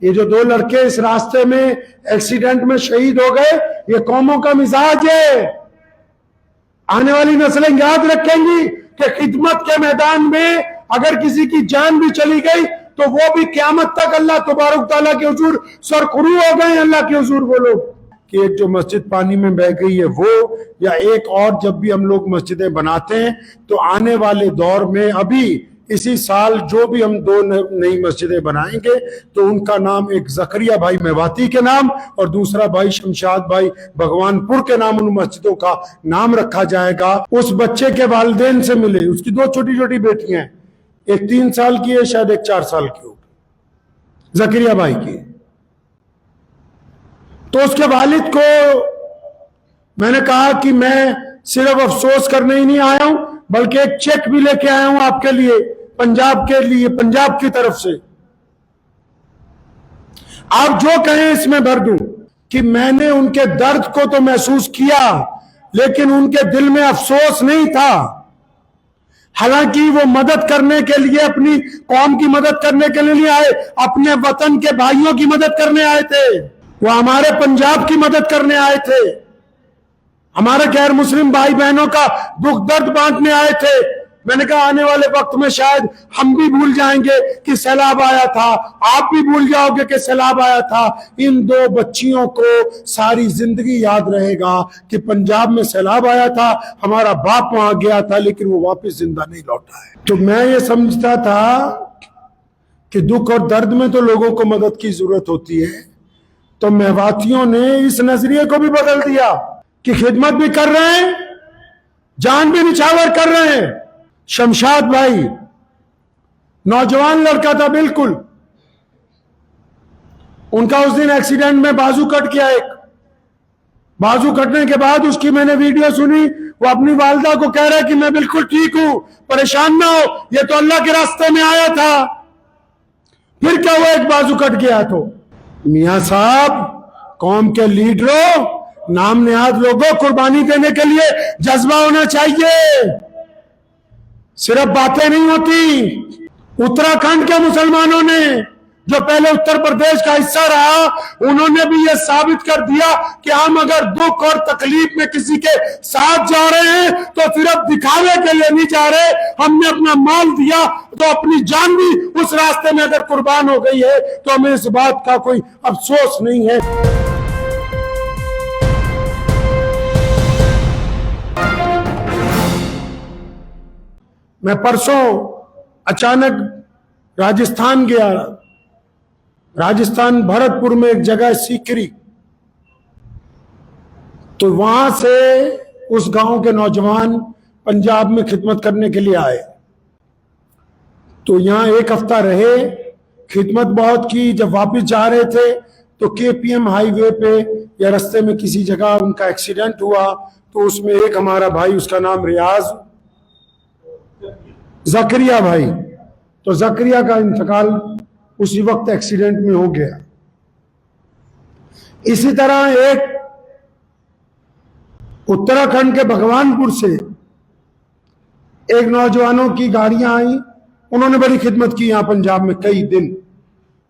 ये जो दो लड़के इस रास्ते में एक्सीडेंट में शहीद हो गए, ये कौमों का मिजाज है। आने वाली नस्लें याद रखेंगी कि खिदमत के मैदान में अगर किसी की जान भी चली गई तो वो भी क़यामत तक अल्लाह तबारक तआला के हुजूर सरखुरू हो गए। अल्लाह के हुजूर बोलो कि एक जो मस्जिद पानी में बह गई है वो, या एक और जब भी हम लोग मस्जिदें बनाते हैं तो आने वाले दौर में अभी इसी साल जो भी हम दो नई मस्जिदें बनाएंगे तो उनका नाम एक जकरिया भाई मेवाती के नाम और दूसरा भाई शमशाद भाई भगवानपुर के नाम उन मस्जिदों का नाम रखा जाएगा। उस बच्चे के वालिदैन से मिले, उसकी दो छोटी छोटी बेटियां हैं, एक 3 साल की है, शायद एक 4 साल की होगी, जकरिया भाई की। तो उसके वालिद को मैंने कहा कि मैं सिर्फ अफसोस करने ही नहीं आया हूं बल्कि एक चेक भी लेके आया हूं आपके लिए, पंजाब के लिए, पंजाब की तरफ से। आप जो कहें इसमें भर दूं कि मैंने उनके दर्द को तो महसूस किया लेकिन उनके दिल में अफसोस नहीं था। हालांकि वो मदद करने के लिए, अपनी कौम की मदद करने के लिए नहीं आए, अपने वतन के भाइयों की मदद करने आए थे। वो हमारे पंजाब की मदद करने आए थे, हमारे गैर मुस्लिम भाई बहनों का दुख दर्द बांटने आए थे। मैंने कहा आने वाले वक्त में शायद हम भी भूल जाएंगे कि सैलाब आया था, आप भी भूल जाओगे कि सैलाब आया था। इन दो बच्चियों को सारी जिंदगी याद रहेगा कि पंजाब में सैलाब आया था, हमारा बाप वहां गया था लेकिन वो वापस जिंदा नहीं लौटा है। तो मैं ये समझता था कि दुख और दर्द में तो लोगों को मदद की जरूरत होती है, तो मेवातियों ने इस नजरिए को भी बदल दिया कि खिदमत भी कर रहे हैं, जान भी निछावर कर रहे हैं। शमशाद भाई नौजवान लड़का था बिल्कुल, उनका उस दिन एक्सीडेंट में बाजू कट गया। एक बाजू कटने के बाद उसकी मैंने वीडियो सुनी, वो अपनी वालिदा को कह रहा है कि मैं बिल्कुल ठीक हूं, परेशान ना हो, ये तो अल्लाह के रास्ते में आया था। फिर क्या हुआ, एक बाजू कट गया। तो मियां साहब, कौम के लीडरों, नाम नेहाद लोगों, कुर्बानी देने के लिए जज्बा होना चाहिए, सिर्फ बातें नहीं होती। उत्तराखंड के मुसलमानों ने, जो पहले उत्तर प्रदेश का हिस्सा रहा, उन्होंने भी यह साबित कर दिया कि हम अगर दुख और तकलीफ में किसी के साथ जा रहे हैं तो सिर्फ दिखावे के लिए नहीं जा रहे। हमने अपना माल दिया तो अपनी जान भी उस रास्ते में अगर कुर्बान हो गई है तो हमें इस बात का कोई अफसोस नहीं है। मैं परसों अचानक राजस्थान गया, राजस्थान भरतपुर में एक जगह सीकरी, तो वहां से उस गांव के नौजवान पंजाब में खिदमत करने के लिए आए। तो यहां 1 हफ्ता रहे, खिदमत बहुत की। जब वापस जा रहे थे तो केपीएम हाईवे पे या रास्ते में किसी जगह उनका एक्सीडेंट हुआ, तो उसमें एक हमारा भाई, उसका नाम रियाज, जकरिया भाई, तो जकरिया का इंतकाल उसी वक्त एक्सीडेंट में हो गया। इसी तरह एक उत्तराखंड के भगवानपुर से एक नौजवानों की गाड़ियां आई, उन्होंने बड़ी खिदमत की यहां पंजाब में कई दिन।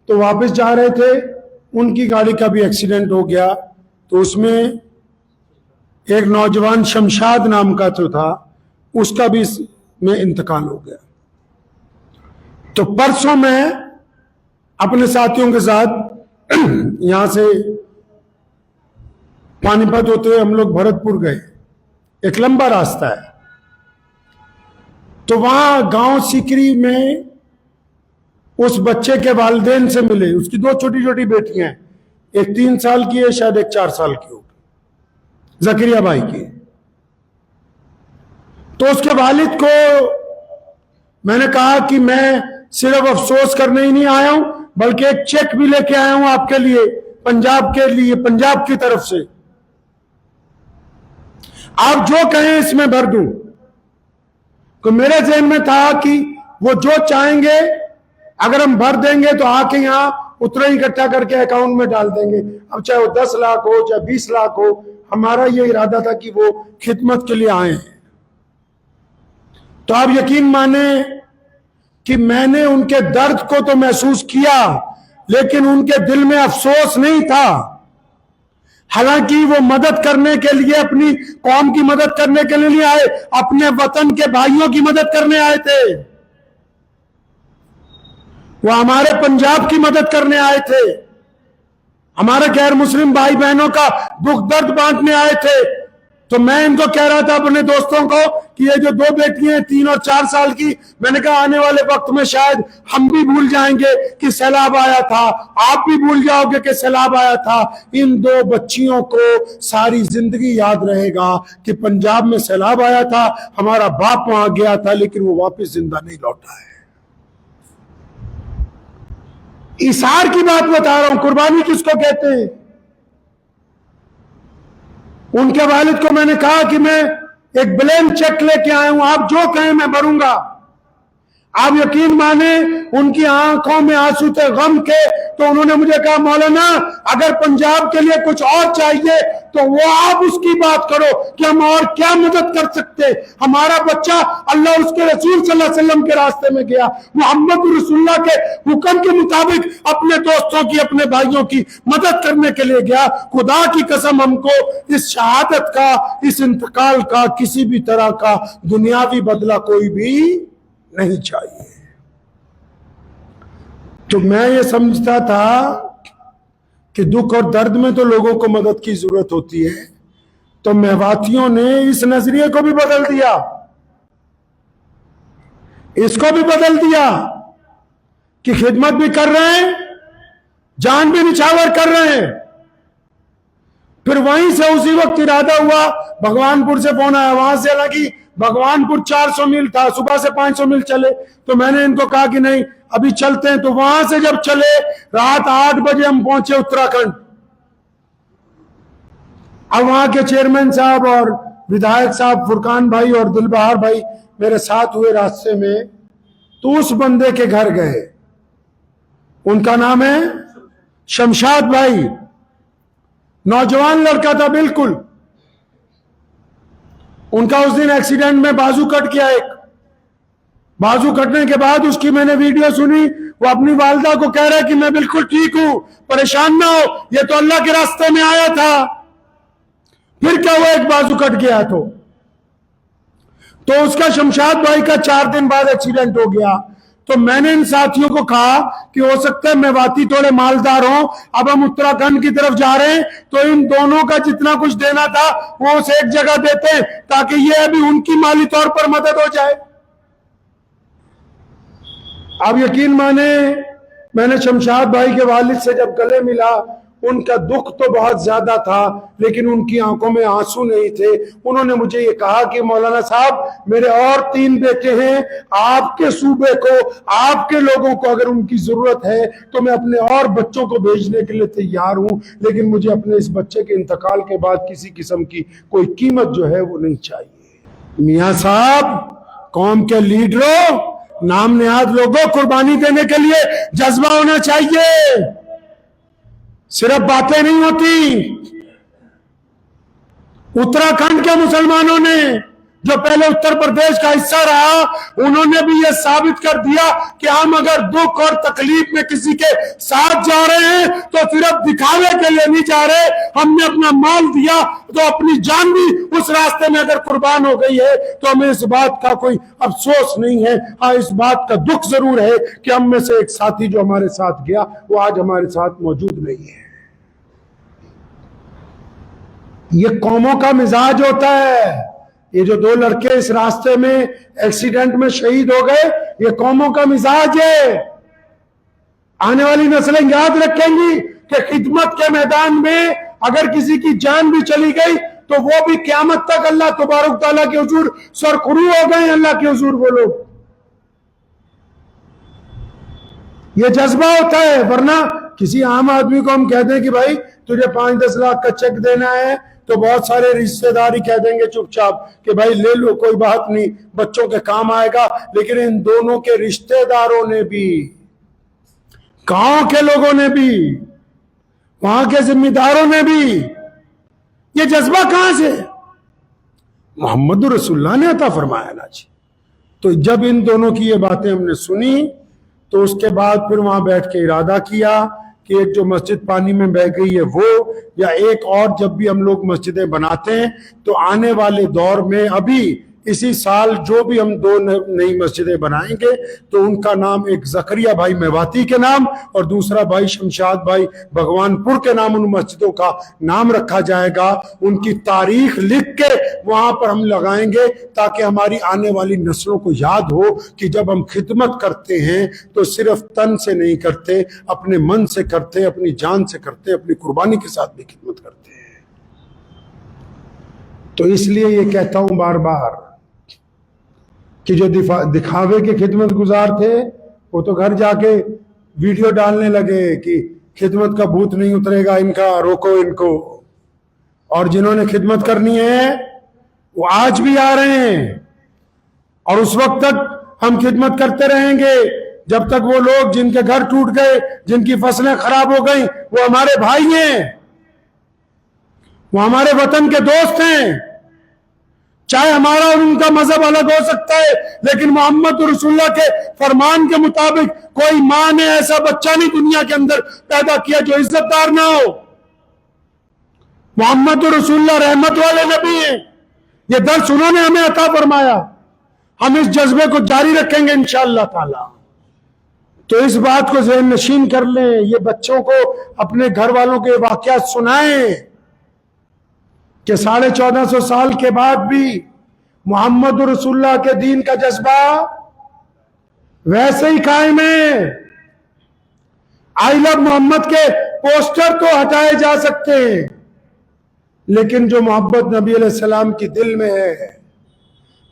तो वापस जा रहे थे, उनकी गाड़ी का भी एक्सीडेंट हो गया। तो उसमें एक नौजवान शमशाद नाम का जो था, उसका भी में इंतकाल हो गया। तो परसों मैं अपने साथियों के साथ यहां से पानीपत होते हुए हम लोग भरतपुर गए, एक लंबा रास्ता है। तो वहां गांव सीकरी में उस बच्चे के वालिदैन से मिले, उसकी 2 छोटी छोटी बेटियां हैं, एक 3 साल की है, शायद एक 4 साल की होगी, जकरिया भाई की। तो उसके वालिद को मैंने कहा कि मैं सिर्फ अफसोस करने ही नहीं आया हूं बल्कि एक चेक भी लेके आया हूं आपके लिए, पंजाब के लिए, पंजाब की तरफ से। आप जो कहें इसमें भर दूं। तो मेरे ज़हन में था कि वो जो चाहेंगे अगर हम भर देंगे तो आके यहां उतना ही इकट्ठा करके अकाउंट में डाल देंगे। अब चाहे वो 10 लाख हो, चाहे 20 लाख हो, हमारा ये इरादा था कि वो खिदमत के लिए आए हैं। तो आप यकीन माने कि मैंने उनके दर्द को तो महसूस किया लेकिन उनके दिल में अफसोस नहीं था। हालांकि वो मदद करने के लिए, अपनी कौम की मदद करने के लिए नहीं आए, अपने वतन के भाइयों की मदद करने आए थे। वो हमारे पंजाब की मदद करने आए थे, हमारे गैर मुस्लिम भाई बहनों का दुख दर्द बांटने आए थे। तो मैं इनको कह रहा था, अपने दोस्तों को, कि ये जो 2 बेटियां हैं 3 और 4 साल की, मैंने कहा आने वाले वक्त में शायद हम भी भूल जाएंगे कि सैलाब आया था, आप भी भूल जाओगे कि सैलाब आया था। इन 2 बच्चियों को सारी जिंदगी याद रहेगा कि पंजाब में सैलाब आया था, हमारा बाप वहां गया था, लेकिन वो वापस जिंदा नहीं लौटा है। इसार की बात बता रहा हूं, कुर्बानी किसको कहते हैं। उनके वालिद को मैंने कहा कि मैं एक ब्लैंक चेक लेके आया हूं, आप जो कहें मैं भरूंगा। आप यकीन माने, उनकी आंखों में आंसू थे गम के। तो उन्होंने मुझे कहा, मौलाना अगर पंजाब के लिए कुछ और चाहिए तो वो आप उसकी बात करो कि हम और क्या मदद कर सकते। हमारा बच्चा अल्लाह उसके रसूल सल्लल्लाहु अलैहि वसल्लम के रास्ते में गया, मोहम्मद रसूलुल्लाह के हुक्म के मुताबिक अपने दोस्तों की, अपने भाइयों की मदद करने के लिए गया। खुदा की कसम, हमको इस शहादत का, इस इंतकाल का किसी भी तरह का दुनियावी बदला कोई भी नहीं चाहिए। तो मैं ये समझता था कि दुख और दर्द में तो लोगों को मदद की जरूरत होती है, तो मेवातियों ने इस नजरिए को भी बदल दिया, इसको भी बदल दिया कि खिदमत भी कर रहे हैं, जान भी निछावर कर रहे हैं। फिर वहीं से उसी वक्त इरादा हुआ, भगवानपुर से फोन आया, वहां से हालांकि भगवानपुर 400 मील था, सुबह से 500 मील चले। तो मैंने इनको कहा कि नहीं अभी चलते हैं। तो वहां से जब चले, रात 8 बजे हम पहुंचे उत्तराखंड। अब वहां के चेयरमैन साहब और विधायक साहब फुरकान भाई और दिलबहार भाई मेरे साथ हुए रास्ते में। तो उस बंदे के घर गए, उनका नाम है शमशाद भाई, नौजवान लड़का था बिल्कुल। उनका उस दिन एक्सीडेंट में बाजू कट गया एक। बाजू कटने के बाद उसकी मैंने वीडियो सुनी, वो अपनी वालिदा को कह रहा है कि मैं बिल्कुल ठीक हूं, परेशान ना हो, ये तो अल्लाह के रास्ते में आया था। फिर क्या हुआ, एक बाजू कट गया तो उसका शमशाद भाई का 4 दिन बाद एक्सीडेंट हो गया। तो मैंने इन साथियों को कहा कि हो सकता है मेवाती थोड़े मालदार हों, अब हम उत्तराखंड की तरफ जा रहे हैं, तो इन दोनों का जितना कुछ देना था वो उस एक जगह देते हैं, ताकि ये अभी उनकी माली तौर पर मदद हो जाए। अब यकीन माने, मैंने शमशाद भाई के वालिद से जब गले मिला, उनका दुख तो बहुत ज्यादा था, लेकिन उनकी आंखों में आंसू नहीं थे। उन्होंने मुझे ये कहा कि मौलाना साहब, मेरे और 3 बेटे हैं, आपके सूबे को, आपके लोगों को अगर उनकी जरूरत है तो मैं अपने और बच्चों को भेजने के लिए तैयार हूं, लेकिन मुझे अपने इस बच्चे के इंतकाल के बाद किसी किस्म की कोई कीमत जो है वो नहीं चाहिए। मियां साहब, कौम के लीडरों, नाम नेहाद लोगों, कुर्बानी देने के लिए जज्बा होना चाहिए, सिर्फ बातें नहीं होती। उत्तराखंड के मुसलमानों ने, जो पहले उत्तर प्रदेश का हिस्सा रहा, उन्होंने भी यह साबित कर दिया कि हम अगर दुख और तकलीफ में किसी के साथ जा रहे हैं तो सिर्फ दिखावे के लिए नहीं जा रहे। हमने अपना माल दिया तो अपनी जान भी उस रास्ते में अगर कुर्बान हो गई है तो हमें इस बात का कोई अफसोस नहीं है। हाँ, इस बात का दुख जरूर है कि हम में से एक साथी जो हमारे साथ गया वो आज हमारे साथ मौजूद नहीं है। ये कौमों का मिजाज होता है। ये जो 2 लड़के इस रास्ते में एक्सीडेंट में शहीद हो गए, ये कौमों का मिजाज है। आने वाली नस्लें याद रखेंगी कि खिदमत के मैदान में अगर किसी की जान भी चली गई तो वो भी क़यामत तक अल्लाह तबारक तआला के हुजूर सरखुरू हो गए। अल्लाह के हुजूर वो लोग, ये जज्बा होता है। वरना किसी आम आदमी को हम कहते हैं कि भाई तुझे 5-10 लाख का चेक देना है, तो बहुत सारे रिश्तेदार ही कह देंगे चुपचाप कि भाई ले लो, कोई बात नहीं, बच्चों के काम आएगा। लेकिन इन दोनों के रिश्तेदारों ने भी, गांव के लोगों ने भी, वहां के जिम्मेदारों ने भी, ये जज्बा कहां से? मोहम्मद रसूलुल्लाह ने अता फरमाया ना जी। तो जब इन दोनों की ये बातें हमने सुनी तो उसके बाद फिर वहां बैठ के इरादा किया कि एक जो मस्जिद पानी में बह गई है वो, या एक और जब भी हम लोग मस्जिदें बनाते हैं तो आने वाले दौर में अभी इसी साल जो भी हम 2 नई मस्जिदें बनाएंगे तो उनका नाम एक जकरिया भाई मेवाती के नाम और दूसरा भाई शमशाद भाई भगवानपुर के नाम उन मस्जिदों का नाम रखा जाएगा। उनकी तारीख लिख के वहां पर हम लगाएंगे ताकि हमारी आने वाली नस्लों को याद हो कि जब हम खिदमत करते हैं तो सिर्फ तन से नहीं करते, अपने मन से करते, अपनी जान से करते, अपनी कुर्बानी के साथ भी खिदमत करते हैं। तो इसलिए ये कहता हूं बार बार कि जो दिखावे के खिदमत गुजार थे वो तो घर जाके वीडियो डालने लगे कि खिदमत का भूत नहीं उतरेगा इनका, रोको इनको। और जिन्होंने खिदमत करनी है वो आज भी आ रहे हैं और उस वक्त तक हम खिदमत करते रहेंगे जब तक वो लोग जिनके घर टूट गए, जिनकी फसलें खराब हो गई, वो हमारे भाई हैं, वो हमारे वतन के दोस्त हैं। चाहे हमारा और उनका मजहब अलग हो सकता है, लेकिन मोहम्मद रसूलुल्लाह के फरमान के मुताबिक कोई मां ने ऐसा बच्चा नहीं दुनिया के अंदर पैदा किया जो इज्जतदार ना हो। मोहम्मद रसूलुल्लाह रहमत वाले नबी हैं, ये दर्स उन्होंने हमें अता फरमाया। हम इस जज्बे को जारी रखेंगे इंशाअल्लाह ताला। तो इस बात को ज़हन नशीन कर लें, ये बच्चों को अपने घर वालों के वाकयात सुनाएं कि 1450 साल के बाद भी मोहम्मद रसूलुल्लाह के दीन का जज्बा वैसे ही कायम है। आई लव मोहम्मद के पोस्टर तो हटाए जा सकते हैं, लेकिन जो मोहब्बत नबी अलैहिस्सलाम की दिल में है,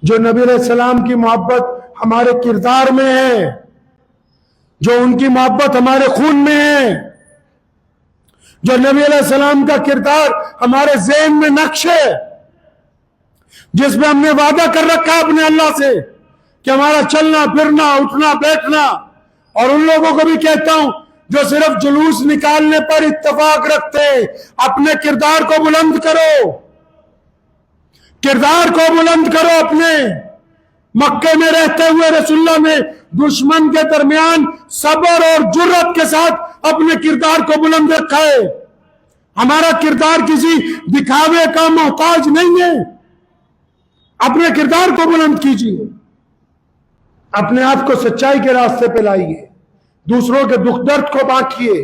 जो नबी अलैहिस्सलाम की मोहब्बत हमारे किरदार में है, जो उनकी मोहब्बत हमारे खून में है, जो नबी अलैहिस्सलाम का किरदार हमारे ज़हन में नक्श है, जिसमें हमने वादा कर रखा है अपने अल्लाह से कि हमारा चलना फिरना उठना बैठना। और उन लोगों को भी कहता हूं जो सिर्फ जुलूस निकालने पर इत्तेफाक रखते, अपने किरदार को बुलंद करो, किरदार को बुलंद करो। अपने मक्के में रहते हुए रसूलुल्लाह ने दुश्मन के दरमियान सब्र और जुर्रत के साथ अपने किरदार को बुलंद रखा है। हमारा किरदार किसी दिखावे का मोहताज नहीं है। अपने किरदार को बुलंद कीजिए, अपने आप को सच्चाई के रास्ते पे लाइए, दूसरों के दुख दर्द को बांटिए,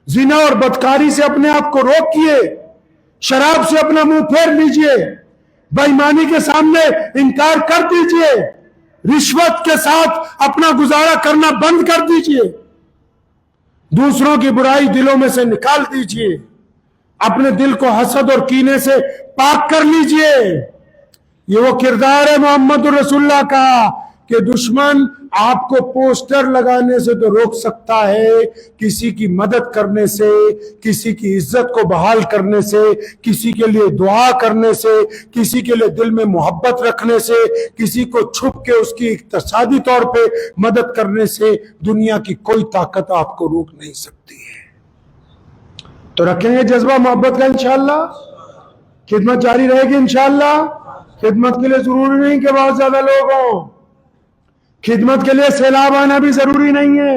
जिना और बदकारी से अपने आप को रोकिए, शराब से अपना मुंह फेर लीजिए, बेईमानी के सामने इनकार कर दीजिए, रिश्वत के साथ अपना गुजारा करना बंद कर दीजिए, दूसरों की बुराई दिलों में से निकाल दीजिए, अपने दिल को हसद और कीने से पाक कर लीजिए। ये वो किरदार है मोहम्मद रसूलुल्लाह का कि दुश्मन आपको पोस्टर लगाने से तो रोक सकता है, किसी की मदद करने से, किसी की इज्जत को बहाल करने से, किसी के लिए दुआ करने से, किसी के लिए दिल में मोहब्बत रखने से, किसी को छुप के उसकी इक्तिसादी तौर पे मदद करने से दुनिया की कोई ताकत आपको रोक नहीं सकती है। तो रखेंगे जज्बा मोहब्बत का इंशाअल्लाह, खिदमत जारी रहेगी इंशाअल्लाह। खिदमत के लिए जरूरी नहीं कि बहुत ज्यादा लोग हों, खिदमत के लिए सैलाब आना भी जरूरी नहीं है,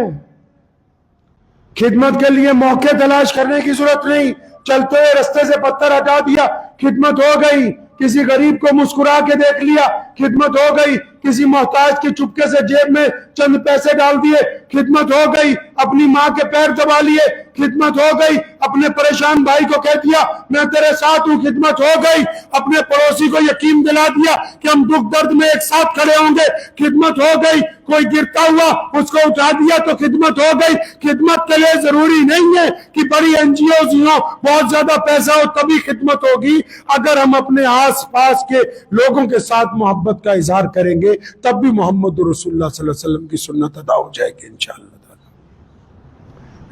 खिदमत के लिए मौके तलाश करने की जरूरत नहीं। चलते हुए रास्ते से पत्थर हटा दिया, खिदमत हो गई। किसी गरीब को मुस्कुरा के देख लिया, खिदमत हो गई। किसी मोहताज की चुपके से जेब में चंद पैसे डाल दिए, खिदमत हो गई। अपनी माँ के पैर दबा लिए, खिदमत हो गई। अपने परेशान भाई को कह दिया मैं तेरे साथ हूं, खिदमत हो गई। अपने पड़ोसी को यकीन दिला दिया कि हम दुख दर्द में एक साथ खड़े होंगे, खिदमत हो गई। कोई गिरता हुआ उसको उठा दिया तो खिदमत हो गई। खिदमत के लिए जरूरी नहीं है कि बड़ी एनजीओ हो, बहुत ज्यादा पैसा हो तभी खिदमत होगी। अगर हम अपने आस पास के लोगों के साथ मोहब्बत का इजहार करेंगे तब भी मोहम्मद रसूलुल्लाह सल्लल्लाहु अलैहि वसल्लम की सुन्नत अदा हो जाएगी इंशाअल्लाह।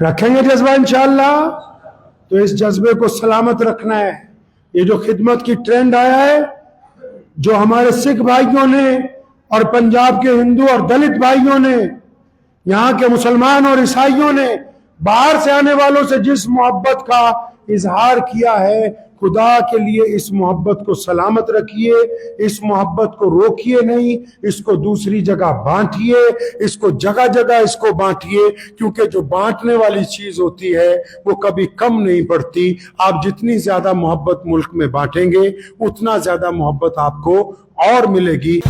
रखेंगे जज्बा इंशाअल्लाह। तो इस जज्बे को सलामत रखना है। ये जो खिदमत की ट्रेंड आया है, जो हमारे सिख भाइयों ने और पंजाब के हिंदू और दलित भाइयों ने, यहाँ के मुसलमान और ईसाइयों ने बाहर से आने वालों से जिस मोहब्बत का इजहार किया है, खुदा के लिए इस मोहब्बत को सलामत रखिए, इस मोहब्बत को रोकिए नहीं, इसको दूसरी जगह बांटिए, इसको जगह जगह इसको बांटिए, क्योंकि जो बांटने वाली चीज होती है वो कभी कम नहीं पड़ती। आप जितनी ज्यादा मोहब्बत मुल्क में बांटेंगे उतना ज्यादा मोहब्बत आपको और मिलेगी।